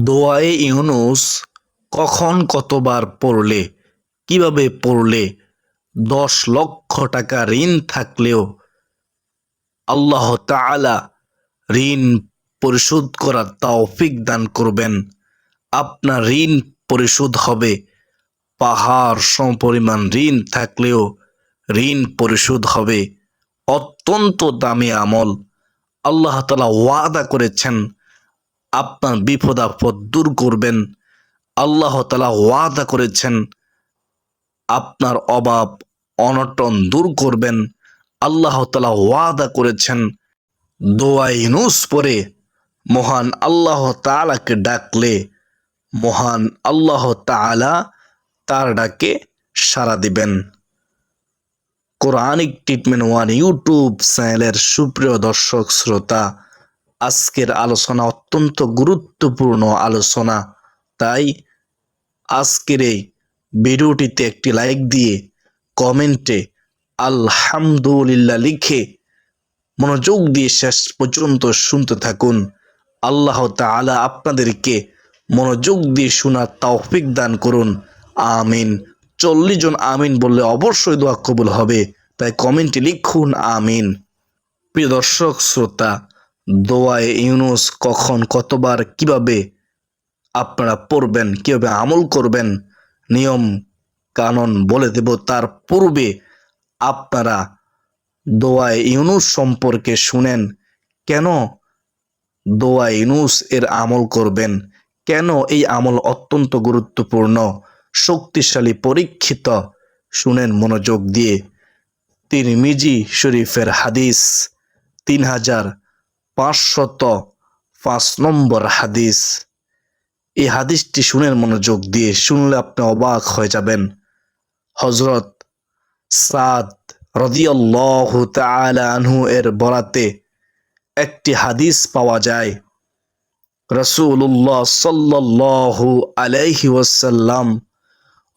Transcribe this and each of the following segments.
দোয়ায়ে ইউনুস কখন কতবার পড়লে, কিভাবে পড়লে ১০ লক্ষ টাকা ঋণ থাকলেও আল্লাহ তাআলা ঋণ পরিশোধ করার তৌফিক দান করবেন। আপনার ঋণ পরিশোধ হবে। পাহাড় সমপরিমাণ ঋণ থাকলেও ঋণ পরিশোধ হবে। অত্যন্ত দামি আমল। আল্লাহ তাআলা ওয়াদা করেছেন আপনার বিপদ আপদ দূর করবেন। আল্লাহ তাআলা ওয়াদা করেছেন আপনার অভাব অনটন দূর করবেন। আল্লাহ তাআলা ওয়াদা করেছেন দোয়ায়ে ইউনুস পড়ে মহান আল্লাহ তাআলাকে ডাকলে মহান আল্লাহ তাআলা তার ডাকে সাড়া দিবেন। কোরআনিক ট্রিটমেন্ট ওয়ান ইউটিউব চ্যানেলের সুপ্রিয় দর্শক শ্রোতা, আজকের আলোচনা অত্যন্ত গুরুত্বপূর্ণ আলোচনা। তাই আজকের এই ভিডিওটিতে একটি লাইক দিয়ে কমেন্টে আলহামদুলিল্লাহ লিখে মনোযোগ দিয়ে শেষ পর্যন্ত শুনতে থাকুন। আল্লাহ তাআলা আপনাদেরকে মনোযোগ দিয়ে শোনার তৌফিক দান করুন। আমিন। 40 জন আমিন বললে অবশ্যই দোয়া কবুল হবে, তাই কমেন্টে লিখুন আমিন। প্রিয় দর্শক শ্রোতা, দোয়ায়ে ইউনুস কখন কতবার কিভাবে আপনারা পড়বেন, কিভাবে আমল করবেন, নিয়ম কানুন বলে দেব। তার পূর্বে আপনারা দোয়ায়ে ইউনুস সম্পর্কে শুনেন। কেন দোয়ায়ে ইউনুস এর আমল করবেন, কেন এই আমল অত্যন্ত গুরুত্বপূর্ণ, শক্তিশালী, পরীক্ষিত। শুনেন মনোযোগ দিয়ে। তিরমিজি শরীফের হাদিস 3505 নম্বর হাদিস। এই হাদিসটি শুনেন মনোযোগ দিয়ে, শুনলে আপনি অবাক হয়ে যাবেন। হযরত সাদ রাদিয়াল্লাহু তাআলা আনহু এর বরাতে একটি হাদিস পাওয়া যায়। রাসূলুল্লাহ সাল্লাল্লাহু আলাইহি ওয়াসাল্লাম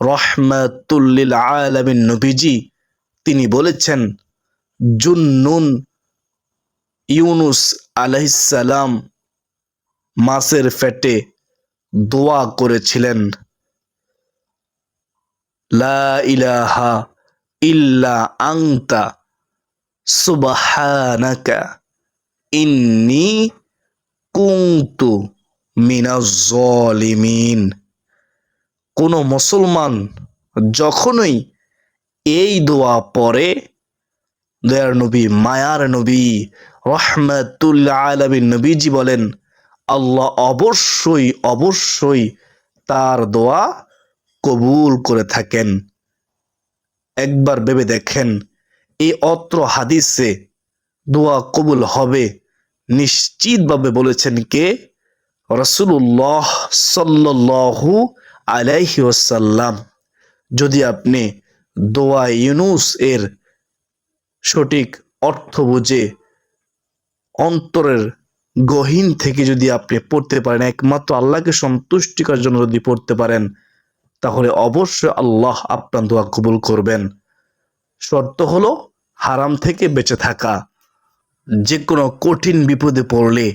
রাহমাতুল লিল আলামিন নবীজি তিনি বলেছেন, জুন্নুন ইউনুস আলাইহিস সালাম মাছের পেটে দোয়া করেছিলেন, লা ইলাহা ইল্লা আনতা সুবহানাকা ইন্নী কুনতু মিনাজ জালিমিন। কোন মুসলমান যখনই এই দোয়া পড়ে, দয়ার নবী, মায়ার নবী, রাহমাতুল আলামিন নবীজি বলেন, আল্লাহ অবশ্যই অবশ্যই তার দোয়া কবুল করে থাকেন। একবার ভেবে দেখেন, এই অত্র হাদিসে দোয়া কবুল হবে নিশ্চিতভাবে বলেছেন কে? রাসূলুল্লাহ সাল্লাল্লাহু আলাইহি ওয়াসাল্লাম। যদি আপনি দোয়ায়ে ইউনুস এর সঠিক অর্থ বুঝে অন্তরের গহীন থেকে যদি আপনি পড়তে পারেন, একমাত্র আল্লাহকে সন্তুষ্টি করার জন্য যদি পড়তে পারেন, তাহলে অবশ্যই আল্লাহ আপনার দোয়া কবুল করবেন। শর্ত হলো হারাম থেকে বেঁচে থাকা। যে কোনো কঠিন বিপদে পড়লে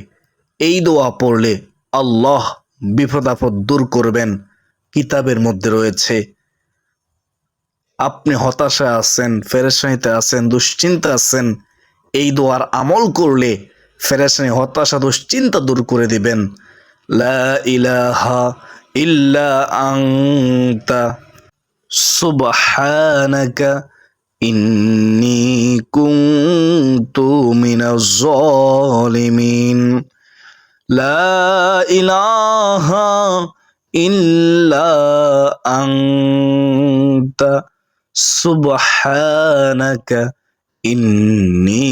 এই দোয়া পড়লে আল্লাহ বিপদ আপদ দূর করবেন। কিতাবের মধ্যে রয়েছে। আপনি হতাশায় আছেন, পেরেশানিতে আছেন, দুশ্চিন্তা আছেন, এই দোয়ার আমল করলে পেরেশানি, হতাশা, দুশ্চিন্তা দূর করে দিবেন। লা ইলাহা ইল্লা আনতা সুবহানাকা ইন্নী কুনতু মিনাজ জালিমিন। লা ইলাহা ইল্লা আনতা সুবহানাকা ইন্নী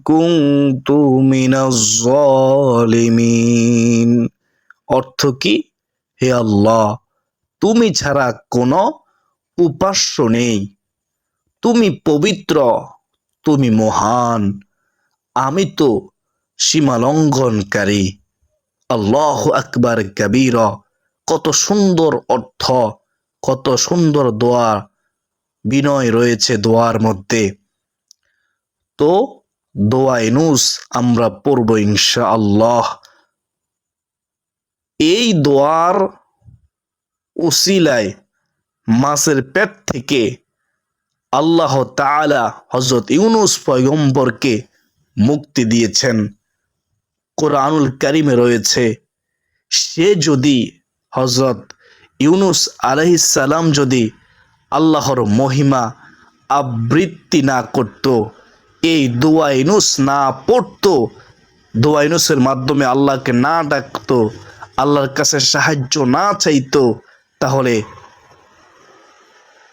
কুনতু মিনাজ জালিমিন। অর্থ কি? হে আল্লাহ, তুমি ছাড়া কোনো উপাস্য নেই, তুমি পবিত্র, তুমি মহান, আমি তো সীমালঙ্ঘনকারী। আল্লাহু আকবার কাবীরা। কত সুন্দর অর্থ, কত সুন্দর দোয়া, বিনয় রয়েছে দোয়ার মধ্যে। তো দোয়ায়ে ইউনুস আমরা পড়ব ইনশাআল্লাহ। এই দোয়ার উসিলায় মাছের পেট থেকে আল্লাহ তাআলা হযরত ইউনুস পয়গম্বরকে মুক্তি দিয়েছেন। কোরআনুল কারিমে রয়েছে, সে যদি হযরত ইউনুস আলাইহিস সালাম যদি আল্লাহর মহিমা আবৃত্তি না করত, এই দোয়া ইউনুস না পড়তো, দোয়া ইউনুসের মাধ্যমে আল্লাহকে না ডাকতো, আল্লাহর কাছে সাহায্য না চাইতো, তাহলে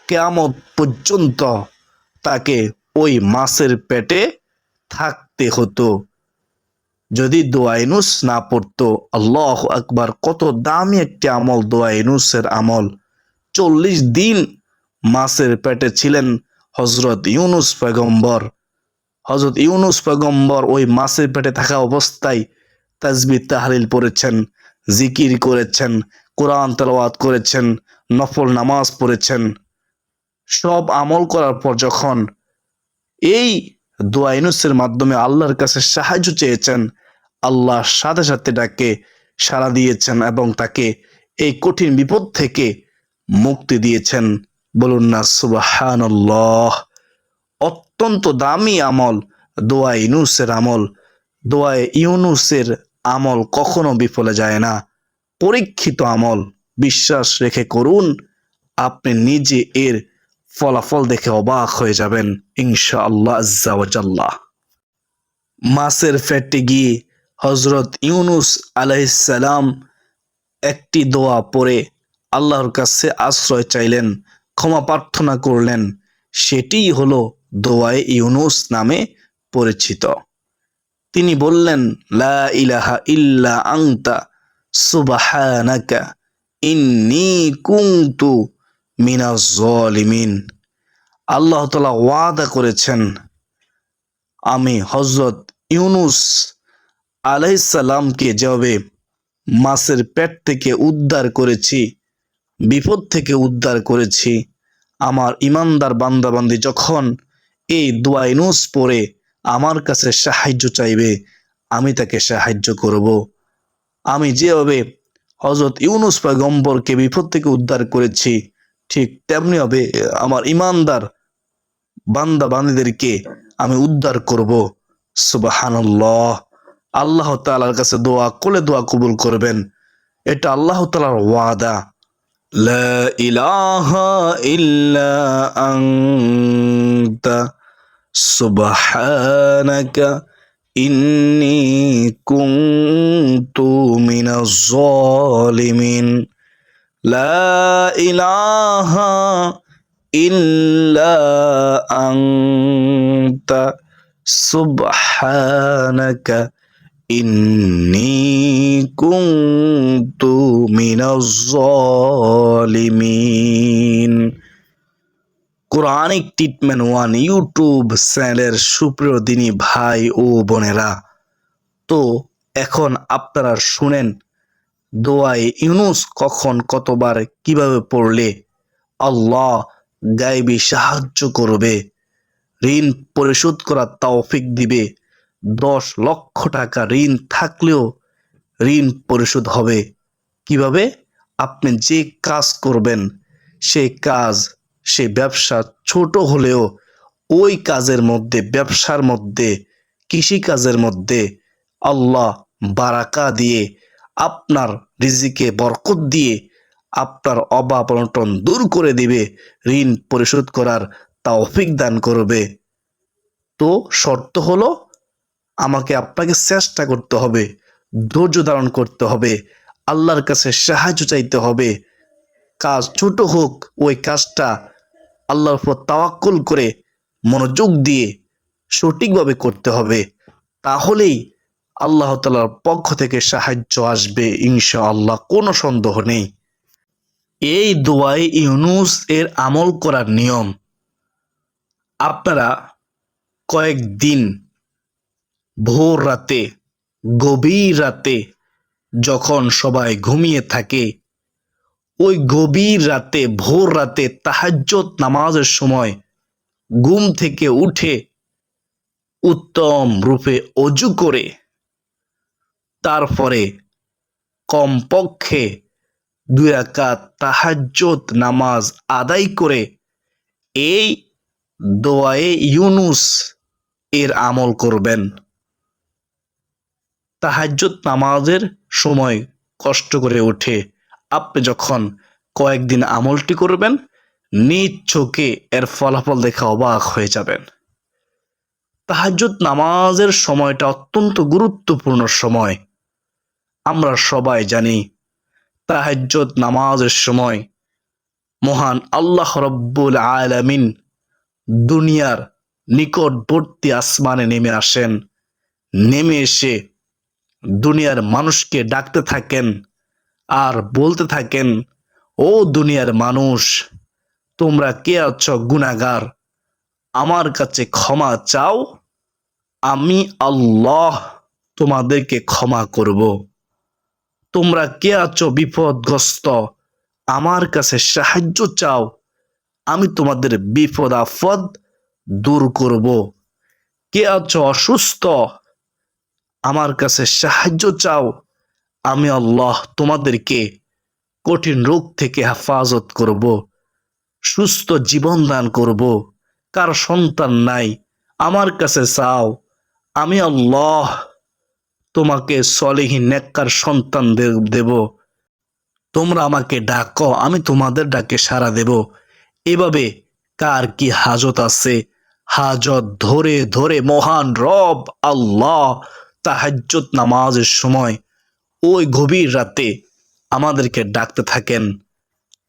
কিয়ামত পর্যন্ত তাকে ওই মাছের পেটে থাকতে হতো যদি দোয়া ইউনুস না পড়তো। আল্লাহু আকবার, কত দামি একটি আমল দোয়া ইউনুসের আমল। 40 দিন মাছের পেটে ছিলেন হযরত ইউনুস পয়গম্বর। হযরত ইউনুস পয়গম্বর ওই মাছের পেটে থাকা অবস্থায় তাসবিহ তাহলিল পড়েছেন, জিকির করেছেন, কোরআন তেলাওয়াত করেছেন, নফল নামাজ পড়েছেন। সব আমল করার পর যখন এই দোয়া ইউনুসের মাধ্যমে আল্লাহর কাছে সাহায্য চেয়েছেন, আল্লাহ সাথে সাথে তাকে সাড়া দিয়েছেন এবং তাকে এই কঠিন বিপদ থেকে মুক্তি দিয়েছেন। বলুন না সুবহানাল্লাহ। অত্যন্ত দামি আমল দোয়া ইউনুসের আমল। দোয়া ইউনুসের আমল কখনো বিফলে যায় না, পরীক্ষিত আমল। বিশ্বাস রেখে করুন, আপনি নিজে এর ফলাফল দেখে অবাক হয়ে যাবেন ইনশাআল্লাহ আজ্জা ওয়া জাল্লা। মাছের পেটে গিয়ে হযরত ইউনুস আলাইহিস সালাম একটি দোয়া পড়ে আল্লাহর কাছে আশ্রয় চাইলেন, ক্ষমা প্রার্থনা করলেন। সেটিই হলো দোয়ায়ে ইউনুস নামে পরিচিত। তিনি বললেন, লা ইলাহা ইল্লা আনতা সুবহানাকা ইন্নী কুনতু মিনাজ জালিমিন। আল্লাহ তাআলা ওয়াদা করেছেন, আমি হযরত ইউনুস আলাইহিস সালামকে যেভাবে মাছের পেট থেকে উদ্ধার করেছি, বিপদ থেকে উদ্ধার করেছি, আমার ইমানদার বান্দাবান্দি যখন এই দোয়া ইউনুস পড়ে আমার কাছে সাহায্য চাইবে, আমি তাকে সাহায্য করব। আমি যেভাবে হযরত ইউনুস পয়গম্বরকে বিপদ থেকে উদ্ধার করেছি, ঠিক তেমনি হবে আমার ইমানদার বান্দা বান্দীদেরকে আমি উদ্ধার করব। সুবহানাল্লাহ। আল্লাহ তাআলার কাছে দোয়া করলে দোয়া কবুল করবেন, এটা আল্লাহ তাআলার ওয়াদা। লা ইলাহা ইল্লা আনতা সুবহানাকা ইন্নী কুনতু মিনাজ জালিমিন। লা ইলাহা ইল্লা আনতা সুবহানাকা ইন্নী কুনতু মিনাজ জালিমিন। কোরআনিক ট্রিটমেন্ট ওয়ান ইউটিউব চ্যানেলের সুপ্রিয় দিনী ভাই ও বোনেরা, তো এখন আপনারা শুনেন দোয়ায়ে ইউনুস কখন কতবার কিভাবে পড়লে আল্লাহ গায়েবী সাহায্য করবে, ঋণ পরিশোধ করার তৌফিক দিবে। 10 লক্ষ টাকা ঋণ থাকলেও ঋণ পরিশোধ হবে। কিভাবে? আপনি যে কাজ করবেন সেই কাজ, সেই ব্যবসা ছোট হলেও ওই কাজের মধ্যে, ব্যবসার মধ্যে, কৃষিকাজের মধ্যে আল্লাহ বারাকা দিয়ে, আপনার রিজিকে বরকত দিয়ে আপনার অভাব অনটন দূর করে দিবে, ঋণ পরিশোধ করার তৌফিক দান করবে। তো শর্ত হলো আমাকে আপনাকে চেষ্টা করতে হবে, ধৈর্য ধারণ করতে হবে, আল্লাহর কাছে সাহায্য চাইতে হবে। কাজ ছোট হোক, ওই কাজটা আল্লাহর উপর তাওয়াক্কুল করে মনোযোগ দিয়ে সঠিকভাবে করতে হবে। তাহলেই আল্লাহ তাআলার পক্ষ থেকে সাহায্য আসবে ইনশাআল্লাহ, কোনো সন্দেহ নেই। এই দোয়ায়ে ইউনুস এর আমল করার নিয়ম, আপনারা কয়েকদিন ভোর রাতে, গভীর রাতে যখন সবাই ঘুমিয়ে থাকে, ওই গভীর রাতে, ভোর রাতে তাহাজ্জুদ নামাজের সময় ঘুম থেকে উঠে উত্তম রূপে অজু করে তারপরে কমপক্ষে 2 রাকাত তাহাজ্জুদ নামাজ আদায় করে এই দোয়ায়ে ইউনুস এর আমল করবেন। তাহাজ্জুদ নামাজের সময় কষ্ট করে উঠে আপনি যখন কয়েকদিন আমলটি করবেন, নিজ চোখে এর ফলাফল দেখে অবাক হয়ে যাবেন। তাহাজ্জুদ নামাজের সময়টা অত্যন্ত গুরুত্বপূর্ণ সময়। আমরা সবাই জানি তাহাজ্জুদ নামাজের সময় মহান আল্লাহ রব্বুল আলামিন দুনিয়ার নিকটবর্তী আসমানে নেমে আসেন। নেমে এসে দুনিয়ার মানুষকে ডাকতে থাকেন আর বলতে থাকেন, ও দুনিয়ার মানুষ, তোমরা কে আছো গুনাহগার, আমার কাছে ক্ষমা চাও, আমি আল্লাহ তোমাদেরকে ক্ষমা করব। তোমরা কে আছো বিপদগ্রস্ত, আমার কাছে সাহায্য চাও, আমি তোমাদের বিপদ আপদ দূর করব। কে আছো অসুস্থ, আমার কাছে সাহায্য চাও, আমি আল্লাহ তোমাদেরকে কঠিন রোগ থেকে হেফাজত করব, সুস্থ জীবন দান করব। কার সন্তান নাই, আমার কাছে চাও, আমি আল্লাহ তোমাকে সলিহীন নেককার সন্তান দেব। তোমরা আমাকে ডাকো, আমি তোমাদের ডাকে সাড়া দেব। এভাবে কার কি হাজত আছে, হাজত ধরে ধরে মহান রব আল্লাহ তাহাজ্জুদ নামাজের সময় ওই গভীর রাতে আমাদেরকে ডাকতে থাকেন।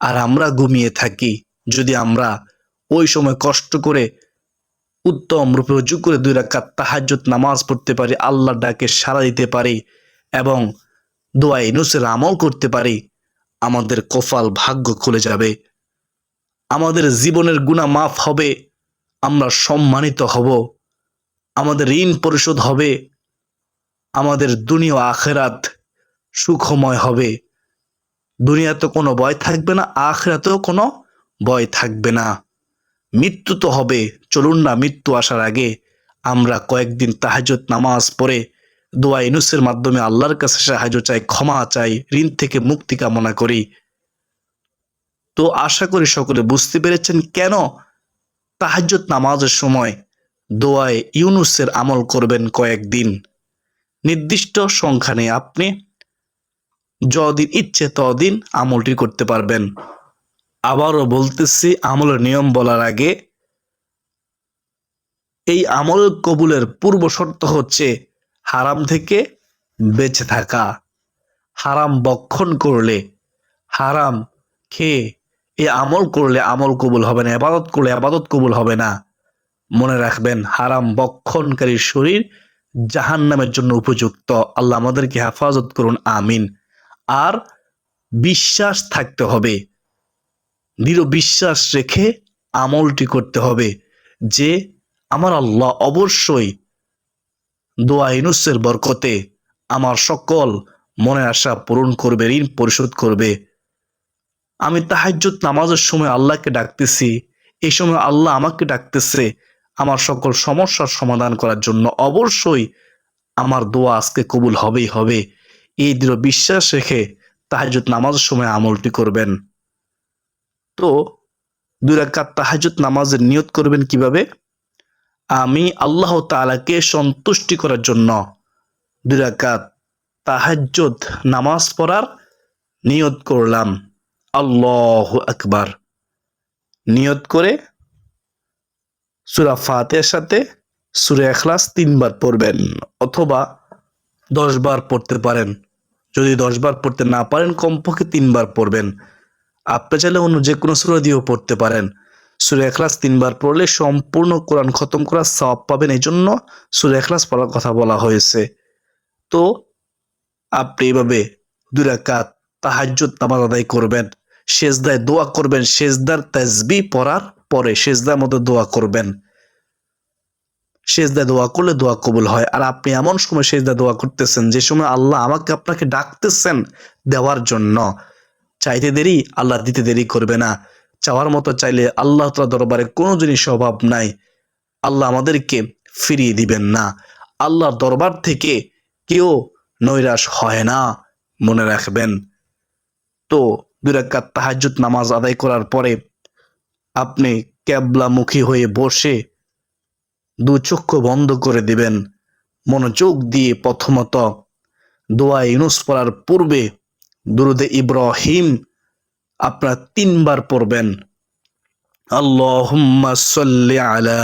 আর আমরা ঘুমিয়ে থাকি। যদি আমরা ওই সময় কষ্ট করে উত্তম রূপে ওযু করে 2 রাকাত তাহাজ্জুদ নামাজ পড়তে পারি, আল্লাহর ডাকে সাড়া দিতে পারি এবং দোয়া ইউনুসের আমল করতে পারি, আমাদের কপাল ভাগ্য খুলে যাবে। আমাদের জীবনের গুনাহ মাফ হবে, আমরা সম্মানিত হব, আমাদের ঋণ পরিশোধ হবে, আমাদের দুনিয়া ও আখিরাত সুখময় হবে। দুনিয়াতে কোনো ভয় থাকবে না, আখিরাতেও কোনো ভয় থাকবে না। মৃত্যু তো হবে, চলুন না মৃত্যু আসার আগে আমরা কয়েকদিন তাহাজ্জুদ নামাজ পড়ে দোয়া ইউনুসের মাধ্যমে আল্লাহর কাছে সাহায্য চাই, ক্ষমা চাই, ঋণ থেকে মুক্তি কামনা করি। তো আশা করি সকলে বুঝতে পেরেছেন কেন তাহাজ্জুদ নামাজের সময় দোয়ায়ে ইউনুসের আমল করবেন কয়েকদিন। নির্দিষ্ট সংখ্যা নেই, আপনি যতদিন ইচ্ছে ততদিন আমলটি করতে পারবেন। আবারও বলতেছি, আমলের নিয়ম বলার আগে এই আমল কবুলের পূর্ব শর্ত হচ্ছে হারাম থেকে বেঁচে থাকা। হারাম ভক্ষণ করলে, হারাম খেয়ে এই আমল করলে আমল কবুল হবে না, ইবাদত করলে ইবাদত কবুল হবে না। মনে রাখবেন, হারাম ভক্ষণকারীর শরীর জাহান্নামের জন্য উপযুক্ত। আল্লাহ আমাদেরকে হেফাজত করুন, আমিন। আর বিশ্বাস থাকতে হবে, দৃঢ় বিশ্বাস রেখে আমলটি করতে হবে যে আমার আল্লাহ অবশ্যই দোয়া ইউনুসের বরকতে আমার সকল মনের আশা পূরণ করবে, ঋণ পরিশোধ করবে। আমি তাহাজ্জুদ নামাজের সময় আল্লাহকে ডাকতেছি, এই সময় আল্লাহ আমাকে ডাকতেছে আমার সকল সমস্যার সমাধান করার জন্য। অবশ্যই আমার দোয়া আজকে কবুল হবেই হবে। এই দৃঢ় বিশ্বাস রেখে তাহাজ্জুদ নামাজের সময় আমলটি করবেন। তো 2 রাকাত তাহাজ্জুদ নামাজের নিয়ত করবেন কিভাবে? আমি আল্লাহ তাআলাকে সন্তুষ্টি করার জন্য 2 রাকাত তাহাজ্জুদ নামাজ পড়ার নিয়ত করলাম। আল্লাহু আকবার। নিয়ত করে সূরা ফাতিহার সাথে সূরা ইখলাস 3 বার পড়বেন অথবা 10 বার পড়তে পারেন। যদি 10 বার পড়তে না পারেন কমপক্ষে 3 বার পড়বেন। আপনি চাইলে অন্য যে কোনো সূরা দিয়েও পড়তে পারেন। সূরা ইখলাস 3 বার পড়লে সম্পূর্ণ কোরআন খতম করার সওয়াব পাবেন, এজন্য সূরা ইখলাস পড়ার কথা বলা হয়েছে। তো আপনি এভাবে 2 রাকাত তাহাজ্জুদ নামাজ আদায় করবেন, সেজদায় দোয়া করবেন, সেজদার তাসবিহ পড়ার পরে সেজদার মধ্যে দোয়া করবেন। সেজদায় দোয়া করলে দোয়া কবুল হয়। আর আপনি এমন সময় সেজদায় দোয়া করতেছেন যে সময় আল্লাহ আমাকে আপনাকে ডাকতেছেন দেওয়ার জন্য। চাইতে দেরি, আল্লাহ দিতে দেরি করবে না। চাওয়ার মতো চাইলে আল্লাহ তাআলার দরবারে কোনো জিনিস অভাব নাই, আল্লাহ আমাদেরকে ফিরিয়ে দিবেন না। আল্লাহর দরবার থেকে কেউ নৈরাশ হয় না, মনে রাখবেন। তো 2 রাকাত তাহাজ্জুদ নামাজ আদায় করার পরে আপনি কিবলামুখী হয়ে বসে 2 চক্ষু বন্ধ করে দিবেন। মনোযোগ দিয়ে প্রথমত দোয়া ইউনুস পড়ার পূর্বে দুরুদে ইব্রাহিম আপনারা 3 বার পড়বেন। আল্লাহুম্মা সাল্লি আলা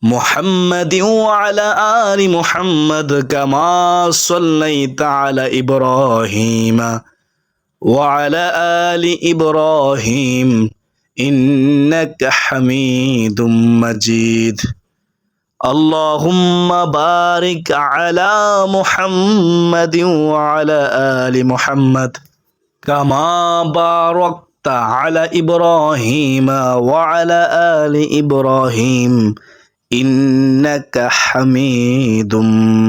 মুহাম্মাদিন ওয়া আলা আলি মুহাম্মাদ কামা সাল্লাইতা আলা ইব্রাহিম ওয়া আলা আলি ইব্রাহিম ইন্নাকা হামিদুম মাজিদ। اللهم بارك على محمد وعلى آل محمد كما باركت على إبراهيم وعلى آل إبراهيم إنك حميد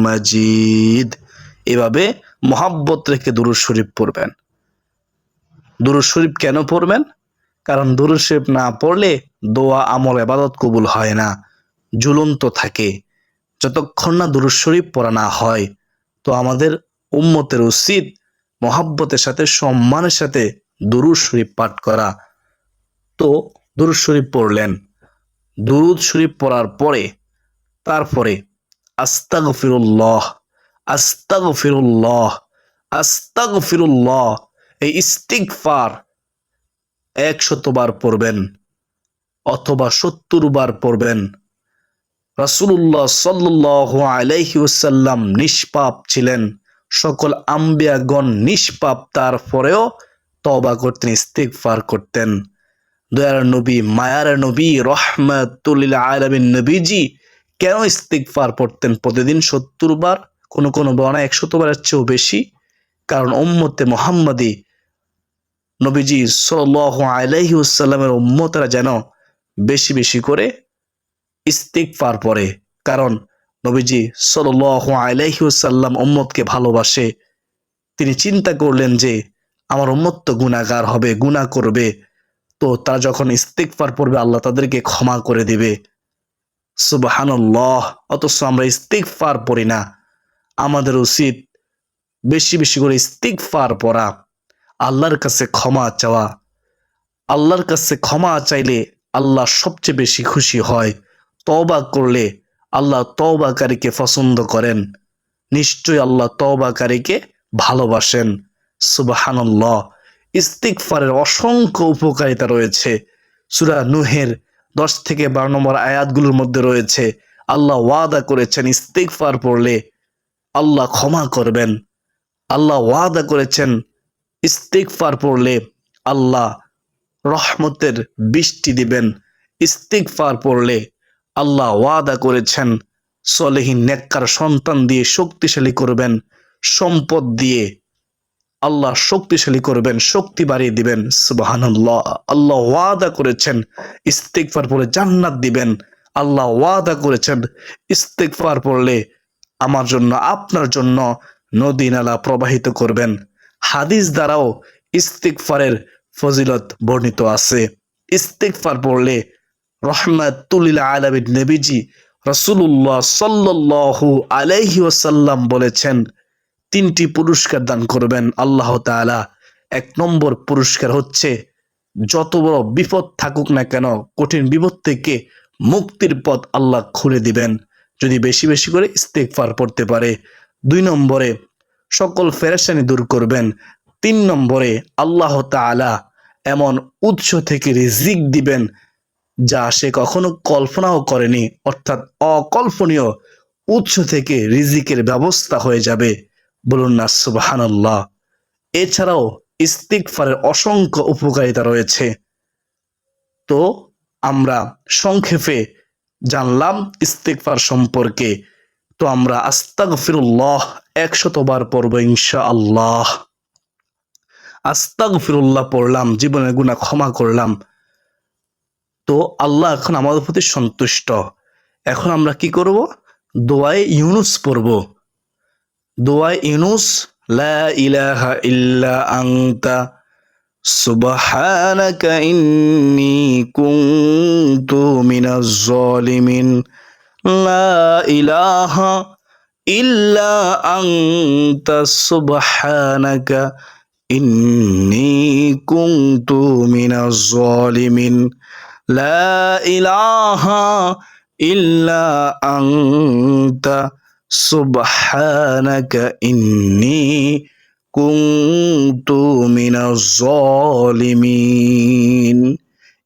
مجيد। এভাবে মোহাব্বত রেখে দুরূদ শরীফ পড়বেন। দুরূদ শরীফ কেন পড়বেন? কারণ দুরূদ শরীফ না পড়লে দোয়া আমল ইবাদত কবুল হয় না, ঝুলন্ত থাকে যতক্ষণ না দুরূদ শরীফ পড়া না হয়। তো আমাদের উম্মতের উচিত মহব্বতের সাথে সম্মানের সাথে দুরূদ শরীফ পাঠ করা। তো দুরূদ শরীফ পড়লেন, দুরূদ শরীফ পড়ার পরে তারপরে আস্তাগফিরুল্লাহ আস্তাগফিরুল্লাহ আস্তাগফিরুল্লাহ এই ইস্তিগফার 100 বার পড়বেন অথবা 70 বার পড়বেন। রাসূলুল্লাহ সাল্লাল্লাহু আলাইহি ওয়াসাল্লাম নিষ্পাপ ছিলেন, সকল আম্বিয়াগণ নিষ্পাপ, তারপরেও তওবা করতেন, ইস্তিগফার করতেন। দয়ার নবী, মায়ার নবী, রহমাতুল লিল আলামিন নবীজি কেন ইস্তিগফার পড়তেন প্রতিদিন 70 বার, কোন বর্ণনায় 100 বারের চেয়েও বেশি? কারণ উম্মতে মুহাম্মাদি নবীজি সাল্লাল্লাহু আলাইহি ওয়াসাল্লামের উম্মতরা যেন বেশি বেশি করে ইস্তিগফার পড়ে। কারণ নবীজি সাল্লাল্লাহু আলাইহি ওয়াসাল্লাম উম্মতকে ভালোবাসে। তিনি চিন্তা করলেন যে আমার উম্মত তো গুনাহগার হবে, গুনাহ করবে, তো তারা যখন ইস্তিগফার পড়বে আল্লাহ তাদেরকে ক্ষমা করে দিবে। সুবহানাল্লাহ। অথচ আমরা ইস্তিগফার পড়ি না। আমাদের উচিত বেশি বেশি করে ইস্তিগফার পড়া, আল্লাহর কাছে ক্ষমা চাওয়া। আল্লাহর কাছে ক্ষমা চাইলে আল্লাহ সবচেয়ে বেশি খুশি হয়। তওবা করলে আল্লাহ তওবাকারীকে পছন্দ করেন। নিশ্চয়ই আল্লাহ তওবাকারীকে ভালোবাসেন। সুবহানাল্লাহ। ইস্তিগফারের অসংখ্য উপকারিতা রয়েছে। সূরা নূহের 10 থেকে 12 নম্বর আয়াতগুলোর মধ্যে রয়েছে আল্লাহ ওয়াদা করেছেন ইস্তিগফার পড়লে আল্লাহ ক্ষমা করবেন। আল্লাহ ওয়াদা করেছেন ইস্তিগফার পড়লে আল্লাহ রহমতের বৃষ্টি দিবেন। ইস্তিগফার পড়লে আল্লাহ ওয়াদা করেছেন সলেহীন নেককার সন্তান দিয়ে শক্তিশালী করবেন, সম্পদ দিয়ে আল্লাহ শক্তিশালী করবেন, শক্তি বাড়িয়ে দিবেন। সুবহানাল্লাহ। আল্লাহ ওয়াদা করেছেন ইস্তিগফার পড়লে জান্নাত দিবেন। আল্লাহ ওয়াদা করেছেন ইস্তিগফার পড়লে আমার জন্য, আপনার জন্য নদী নালা প্রবাহিত করবেন। হাদিস দ্বারাও ইস্তিগফারের ফজিলত বর্ণিত আছে। ইস্তিগফার পড়লে রহমাতুল লিল আলামিন নবীজি রাসূলুল্লাহ সাল্লাল্লাহু আলাইহি ওয়াসাল্লাম বলেছেন 3টি পুরস্কার দান করবেন আল্লাহ তাআলা। 1 নম্বর পুরস্কার হচ্ছে যত বড় বিপদ থাকুক না কেন, কঠিন বিপদ থেকে মুক্তির পথ আল্লাহ খুলে দিবেন যদি বেশি বেশি করে ইস্তিগফার পড়তে পারে। 2 নম্বরে সকল পেরেশানি দূর করবেন। 3 নম্বরে আল্লাহ তাআলা এমন উৎস থেকে রিজিক দিবেন যা সে কখনো কল্পনাও করেনি, অর্থাৎ অকল্পনীয় উৎস থেকে রিজিকের ব্যবস্থা হয়ে যাবে। বলুন না সুবহানাল্লাহ। এছাড়াও ইস্তিগফারের অসংখ্য উপকারিতা রয়েছে। তো আমরা সংক্ষেপে জানলাম ইস্তিগফার সম্পর্কে। তো আমরা আস্তাগফিরুল্লাহ 100 বার পড়ব ইনশাআল্লাহ। আস্তাগফিরুল্লাহ পড়লাম, জীবনের গুনাহ ক্ষমা করলাম। তো আল্লাহ এখন আমাদের প্রতি সন্তুষ্ট। এখন আমরা কি করব? দোয়ায়ে ইউনুস পড়ব। দোয়ায়ে ইউনুস, লা ইলাহা ইল্লা আনতা সুবহানাকা ইন্নী কুনতু মিনাজ জালিমিন। লা ইলাহা ইল্লা আনতা সুবহানাকা ইন্নী কুনতু মিনাজ জালিমিন। লা ইলাহা ইল্লা আনতা সুবহানাকা ইন্নী কুনতু মিনাজ জালিমিন।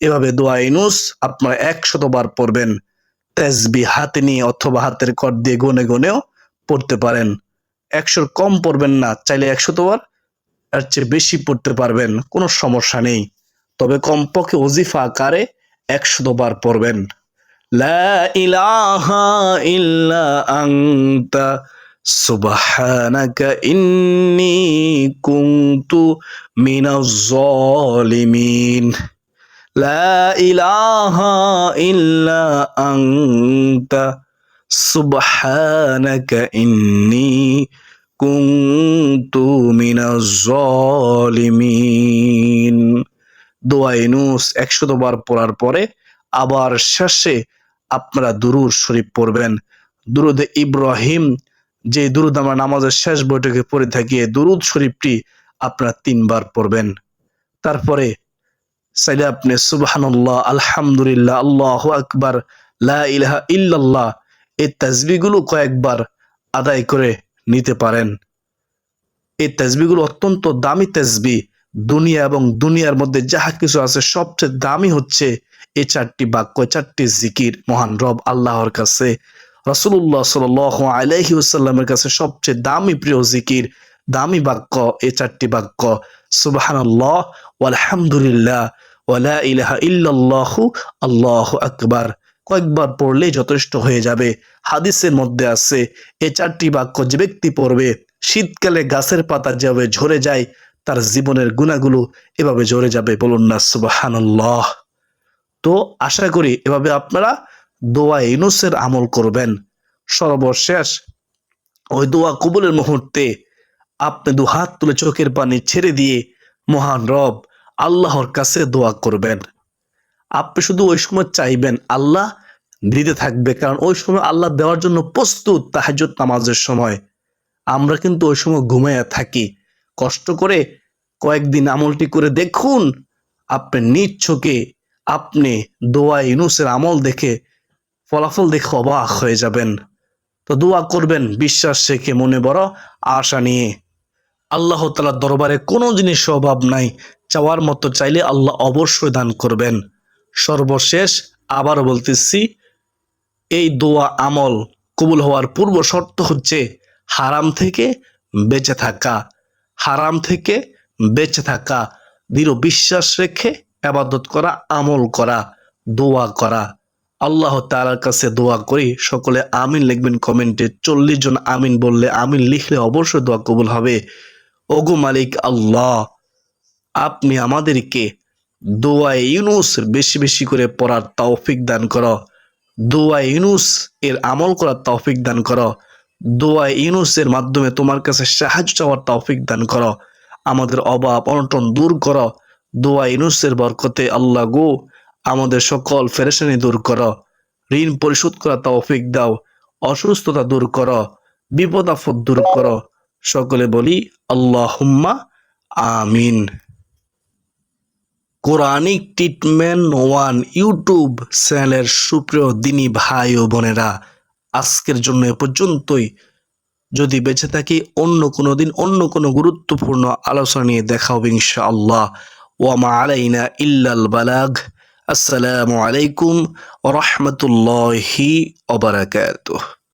এভাবে দোয়া ইউনুস আপনারা 100 বার পড়বেন। তাসবিহ হাতে নিয়ে অথবা হাতের কর দিয়ে গুনে গুনেও পড়তে পারেন। 100 কম পড়বেন না, চাইলে 100 বার এর চেয়ে বেশি পড়তে পারবেন, কোনো সমস্যা নেই। তবে কমপক্ষে ওজিফা আকারে 100 বার পড়বেন। লা ইলাহা ইল্লা আনতা সুবহানাকা ইন্নী কুনতু মিনাজ জালিমিন। লা ইলাহা ইল্লা আনতা সুবহানাকা ইন্নী কুনতু মিনাজ জালিমিন। দোয়া ইউনুস 100 বার পড়ার পরে আবার শেষে আপনারা দুরূদ শরীফ পড়বেন। দুরূদে ইব্রাহিম, যে দুরূদ আমরা নামাজের শেষ বৈঠকে পড়ে থাকি, দুরূদ শরীফটি আপনারা 3 বার পড়বেন। তারপরে চাইলে আপনি সুবহানাল্লাহ, আলহামদুলিল্লাহ, আল্লাহু আকবার, লা ইলাহা ইল্লাল্লাহ এই তাসবিহগুলো কয়েকবার আদায় করে নিতে পারেন। এই তাসবিহগুলো অত্যন্ত দামি তাসবিহ। দুনিয়া এবং দুনিয়ার মধ্যে যাহা কিছু আছে সবচেয়ে দামি হচ্ছে এই 4টি বাক্য, 4টি জিকির। মহান রব আল্লাহর কাছে, রাসূলুল্লাহ সাল্লাল্লাহু আলাইহি ওয়াসাল্লামের কাছে সবচেয়ে দামি প্রিয় জিকির, দামি বাক্য এই 4টি বাক্য, সুবহানাল্লাহ, আলহামদুলিল্লাহ, ওয়া লা ইলাহা ইল্লাল্লাহু, আল্লাহু আকবার। কয়েকবার পড়লেই যথেষ্ট হয়ে যাবে। হাদিসের মধ্যে আছে এই 4টি বাক্য যে ব্যক্তি পড়বে, শীতকালে গাছের পাতা যেভাবে ঝরে যায় তার জীবনের গুনাহগুলো এভাবে ঝরে যাবে। বলুন না সুবহানাল্লাহ। তো আশা করি এভাবে আপনারা দোয়া ইউনুসের আমল করবেন। সর্বশেষ ওই দোয়া কবুলের মুহূর্তে আপনি 2 হাত তুলে চোখের পানি ছেড়ে দিয়ে মহান রব আল্লাহর কাছে দোয়া করবেন। আপনি শুধু ওই সময় চাইবেন, আল্লাহ দিতে থাকবে, কারণ ওই সময় আল্লাহ দেওয়ার জন্য প্রস্তুত। তাহাজ্জুদ নামাজের সময় আমরা কিন্তু ওই সময় ঘুমাইয়া থাকি। কষ্ট করে কয়েকদিন আমলটি করে দেখুন, আপনি নিজ চোখে আপনি দোয়া ইউনুসের আমল দেখে, ফলাফল দেখে অবাক হয়ে যাবেন। তো দোয়া করবেন বিশ্বাস রেখে, মনে বড় আশা নিয়ে। আল্লাহ তাআলার দরবারে কোনো জিনিস অভাব নাই, চাওয়ার মতো চাইলে আল্লাহ অবশ্যই দান করবেন। সর্বশেষ আবারও বলতেছি, এই দোয়া আমল কবুল হওয়ার পূর্ব শর্ত হচ্ছে হারাম থেকে বেঁচে থাকা। হারাম থেকে বেঁচে থাকা, দৃঢ় বিশ্বাস রেখে ইবাদত করা, আমল করা, দোয়া করা। আল্লাহ তাআলার কাছে দোয়া করি, সকলে আমিন লিখবেন কমেন্টে। 40 জন আমিন বললে, আমিন লিখলে অবশ্যই দোয়া কবুল হবে। ওগো মালিক আল্লাহ, আপনি আমাদেরকে দোয়া ইউনুস বেশি বেশি করে পড়ার তৌফিক দান করো। দোয়া ইউনুস এর আমল করার তৌফিক দান করো। দোয়া ইউনুসের মাধ্যমে তোমার কাছে সাহায্য চাওয়ার তৌফিক দান করো। আমাদের অভাব অনটন দূর করো। দোয়া ইউনুসের বরকতে আল্লাহ গো আমাদের সকল পেরেশানি দূর করো। ঋণ পরিশোধ করার তৌফিক দাও। অসুস্থতা দূর করো, বিপদ আপদ দূর করো। সকলে বলি আল্লাহুম্মা আমিন। কোরআনিক ট্রিটমেন্ট 1 ইউটিউব চ্যানেলের সুপ্রিয় দিনী ভাই ও বোনেরা, আজকের জন্য এ পর্যন্তই। যদি বেঁচে থাকি অন্য কোনো দিন অন্য কোনো গুরুত্বপূর্ণ আলোচনা নিয়ে দেখা হবে ইনশাআল্লাহ। ওয়া মা আলাইনা ইল্লাল বালাগ। আসসালামু আলাইকুম ওয়া রাহমাতুল্লাহি ওয়া বারাকাতুহু।